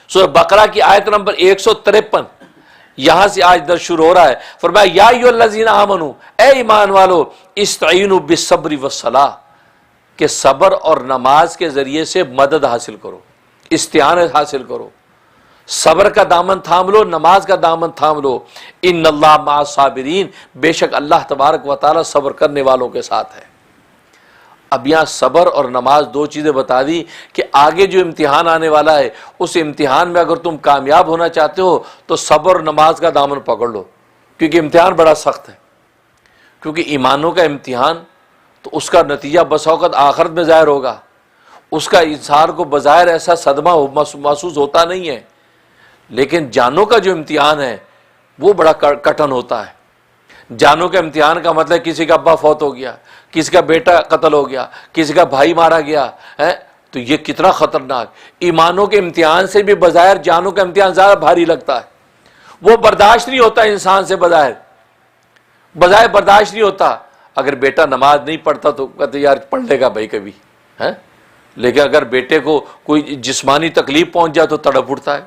سورہ بقرہ کی آیت نمبر 153 یہاں سے آج درس شروع ہو رہا ہے. فرمایا یا ایھا الذین آمنو، اے ایمان والو، استعینوا بالصبر والصلاۃ، کہ صبر اور نماز کے ذریعے سے مدد حاصل کرو، استعانت حاصل کرو. صبر کا دامن تھام لو، نماز کا دامن تھام لو. ان اللہ مع الصابرین، بے شک اللہ تبارک و تعالی صبر کرنے والوں کے ساتھ ہے. اب یہاں صبر اور نماز دو چیزیں بتا دی کہ آگے جو امتحان آنے والا ہے اس امتحان میں اگر تم کامیاب ہونا چاہتے ہو تو صبر اور نماز کا دامن پکڑ لو، کیونکہ امتحان بڑا سخت ہے. کیونکہ ایمانوں کا امتحان تو اس کا نتیجہ بس اوقات آخرت میں ظاہر ہوگا، اس کا انسان کو بظاہر ایسا صدمہ محسوس ہوتا نہیں ہے، لیکن جانوں کا جو امتحان ہے وہ بڑا کٹھن ہوتا ہے. جانوں کے امتحان کا مطلب کسی کا ابا فوت ہو گیا، کسی کا بیٹا قتل ہو گیا، کسی کا بھائی مارا گیا ہے، تو یہ کتنا خطرناک. ایمانوں کے امتحان سے بھی بظاہر جانوں کا امتحان زیادہ بھاری لگتا ہے. وہ برداشت نہیں ہوتا انسان سے، بظاہر برداشت نہیں ہوتا. اگر بیٹا نماز نہیں پڑھتا تو کہتے یار پڑھ لے گا بھائی کبھی ہے، لیکن اگر بیٹے کو کوئی جسمانی تکلیف پہنچ جائے تو تڑپ اٹھتا ہے.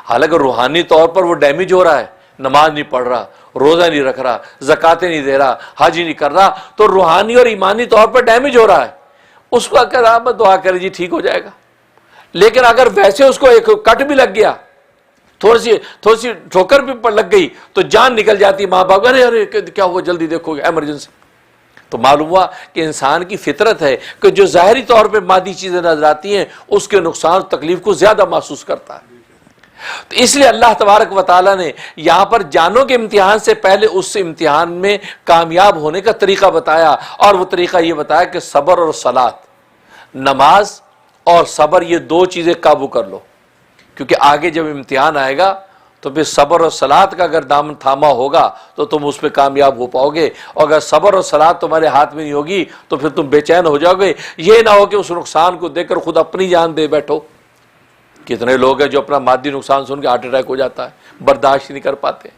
حالانکہ روحانی طور پر وہ ڈیمیج ہو رہا ہے، نماز نہیں پڑھ رہا، روزہ نہیں رکھ رہا، زکاتیں نہیں دے رہا، حج نہیں کر رہا، تو روحانی اور ایمانی طور پر ڈیمیج ہو رہا ہے. اس کو اگر آپ دعا کریں جی ٹھیک ہو جائے گا. لیکن اگر ویسے اس کو ایک کٹ بھی لگ گیا، تھوڑی سی ٹھوکر بھی لگ گئی تو جان نکل جاتی. ماں باپ ارے ارے کیا ہوا، جلدی دیکھو ایمرجنسی. تو معلوم ہوا کہ انسان کی فطرت ہے کہ جو ظاہری طور پہ مادی چیزیں نظر آتی ہیں اس کے نقصان تکلیف کو زیادہ محسوس کرتا ہے. تو اس لیے اللہ تبارک و تعالیٰ نے یہاں پر جانوں کے امتحان سے پہلے اس امتحان میں کامیاب ہونے کا طریقہ بتایا، اور وہ طریقہ یہ بتایا کہ صبر اور صلاۃ، نماز اور صبر، یہ دو چیزیں قابو کر لو. کیونکہ آگے جب امتحان آئے گا تو پھر صبر اور صلاۃ کا اگر دامن تھاما ہوگا تو تم اس پہ کامیاب ہو پاؤ گے، اور اگر صبر اور صلاۃ تمہارے ہاتھ میں نہیں ہوگی تو پھر تم بے چین ہو جاؤ گے. یہ نہ ہو کہ اس نقصان کو دیکھ کر خود اپنی جان دے بیٹھو. کتنے لوگ ہیں جو اپنا مادی نقصان سن کے ہارٹ اٹیک ہو جاتا ہے، برداشت نہیں کر پاتے.